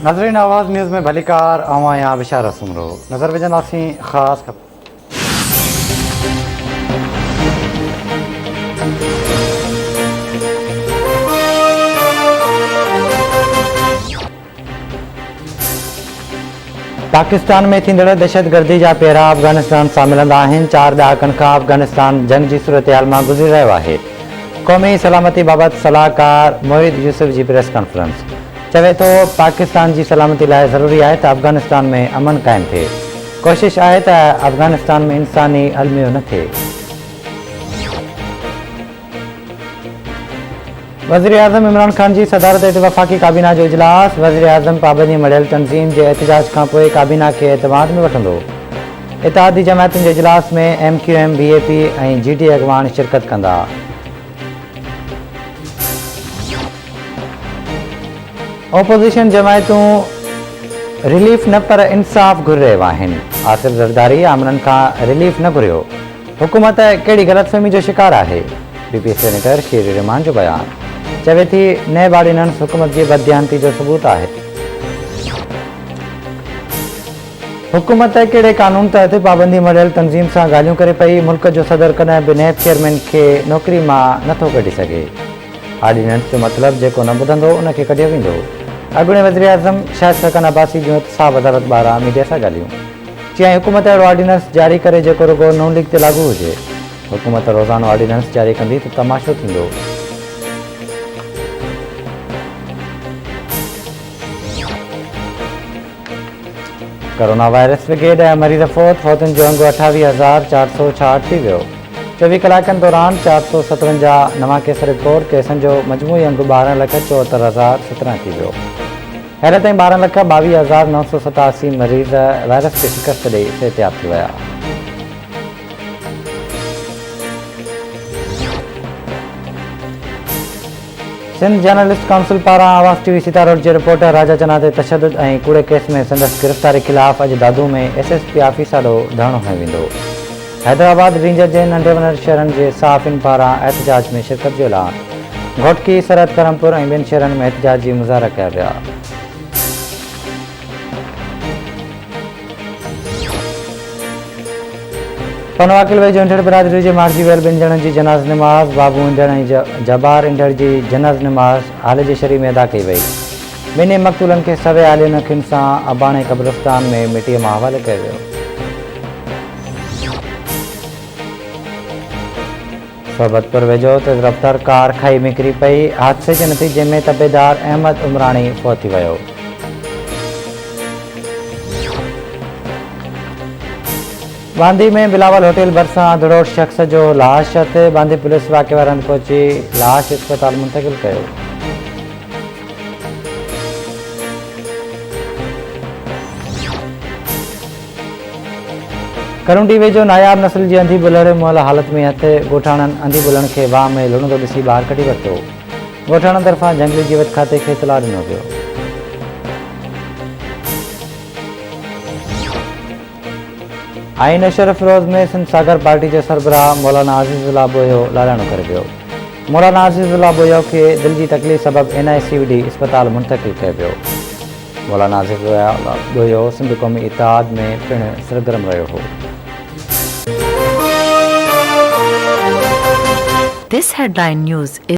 नजरीन आवाज़ न्यूज़ में भलीकार आवां या बिशारा सुमरो नज़र विझंदासीं ख़ासि खबर। पाकिस्तान में थींदड़ दहशतगर्दी जा पहिरा अफ़गानिस्तान सां मिलंदा आहिनि। 4 ॾहाकनि खां अफ़गानिस्तान जंग जी सूरतहाल मां गुज़री रहियो आहे। क़ौमी सलामती बाबति सलाहकार मोहिद यूसुफ जी प्रेस कॉन्फ्रेंस चवे थो पाकिस्तान जी सलामती लाइ ज़रूरी आहे त अफ़गानिस्तान में अमन क़ाइमु थिए। कोशिश आहे त अफ़गानिस्तान में इंसानी अलमियो न थिए। वज़ीर-ए-आज़म इमरान ख़ान जी सदारत हेठि वफ़ाक़ी काबीना जो इजलास। वज़ीर-ए-आज़म पाबंदी मढ़ियल तनज़ीम जे एहतिजाज खां पोइ काबीना खे एतमाद में वठंदो। इत्तेहादी जमायतुनि जे इजलास में MQM, BAP ऐं GT अॻवान शिरकत कंदा। ओपोज़िशन जमायतूं रिलीफ न पर इंसाफ़ घुरी रहियूं आहिनि। आसिफ ज़रदारी आमरनि खां रिलीफ न घुरियो। हुकूमत कहिड़ी ग़लतफ़हमी जो शिकार आहे? BP सेनेटर शीर रहमान जो बयान। चवे थी नएब ऑर्डिनेंस हुकूमत जी बददियानती जो सबूत आहे। हुकूमत कहिड़े कानून तहत पाबंदी मढ़ियल तनज़ीम सां ॻाल्हियूं करे पई? मुल्क जो सदर कॾहिं बि नैब चेयरमैन खे नौकरी मां नथो कढी सघे। ऑर्डिनेंस जो मतिलबु जेको न ॿुधंदो उनखे कढियो वेंदो। अॻूणे वज़ीर-ए-आज़म शाहिद सरकन अब्बासी जूं एहतसाब अदालत ॿाहिरां मीडिया सां ॻाल्हियूं। चयाईं हुकूमत अहिड़ो ऑर्डिनेंस जारी करे जेको रुॻो नून लीग ते लागू हुजे। हुकूमत रोज़ानो ऑर्डिनेंस जारी कंदी त तमाशो थींदो। कोरोना वायरस विघे 10 मरीज़ फौतुनि जो अंगु 28,466 थी वियो। 24 कलाकनि दौरान 457 नवां केस रिपोर्ट। केसनि जो मजमूई अंगु 12,74,017 थी वियो। अहिड़े ताईं 12,22,987 मरीज़ वायरस खे शिकस्त ॾेई सिहतयाब थी विया। सिंध जर्नलिस्ट काउंसिल पारां आवाज़ TV सितारा जे रिपोर्टर राजा चन्ना ते तशदुद ऐं कूड़े केस में संदसि गिरफ़्तारी ख़िलाफ़ अॼु दादू में SSP ऑफिस ॾाढो धरणो खंयो वेंदो। हैदराबाद रेंजर जे नंढे वॾे शहरनि जे सहाफ़ियुनि पारां एहतिजाज में शिरकत जो ऐलान। घोटकी, सरहद, करमपुर ऐं ॿियनि शहरनि में एहतिजाज जी मुज़ाहिरा कया विया। पनवाकिल वेझो इंदड़ बिरादरी जे मारिजी वियल 2 ॼणनि जी जनाज़ नमाज़। बाबू इंदड़ ऐं जबार इंदड़ जी जनाज़ नमाज़ हाल जे शरी में अदा कई वई। ॿिन्ही मक़तूलनि खे सवे आलियुनि अखियुनि सां अबाणे क़ब्रिस्तान में मिटीअ मां हवाले कयो वियो। सोबतपुर वेझो तेज़ रफ़्तार कार खाई में किरी पई। हादसे जे नतीजे में तबेदार अहमद उमराणी फौत थी वियो। बांदी में बिलावल होटल भरिसां धड़ोड़ शख़्स जो लाश। बांदी पुलिस वाक़े वारनि हंधि पहुची लाश अस्पताल मुंतक़िल कयो। करुंडी वेझो नायाब नस्ल जी अंधी बुलड़ मुअल हालत में हथ। ॻोठाणनि अंधी बुलण खे वाह में लुणंदो ॾिसी ॿाहिरि कढी वरितो। ॻोठाणनि तरफ़ां जंगली जीवत खाते खे इतला ॾिनो वियो। आइन अशरफ फिरोज़ में सिंध सागर पार्टी जे सरबराह मौलाना आज़ीज़ुल्लाह बोयो लालाणो करे वियो। मौलाना आज़ीज़ुल्लाह बोयो खे दिलि जी तकलीफ़ सबबि NICUD अस्पताल मुंतक़िल कयो वियो। मौलाना आज़ीज़ुल्लाह बोयो सिंध क़ौमी इत्तेहाद में पिणु सरगर्म रहियो हो। This headline news is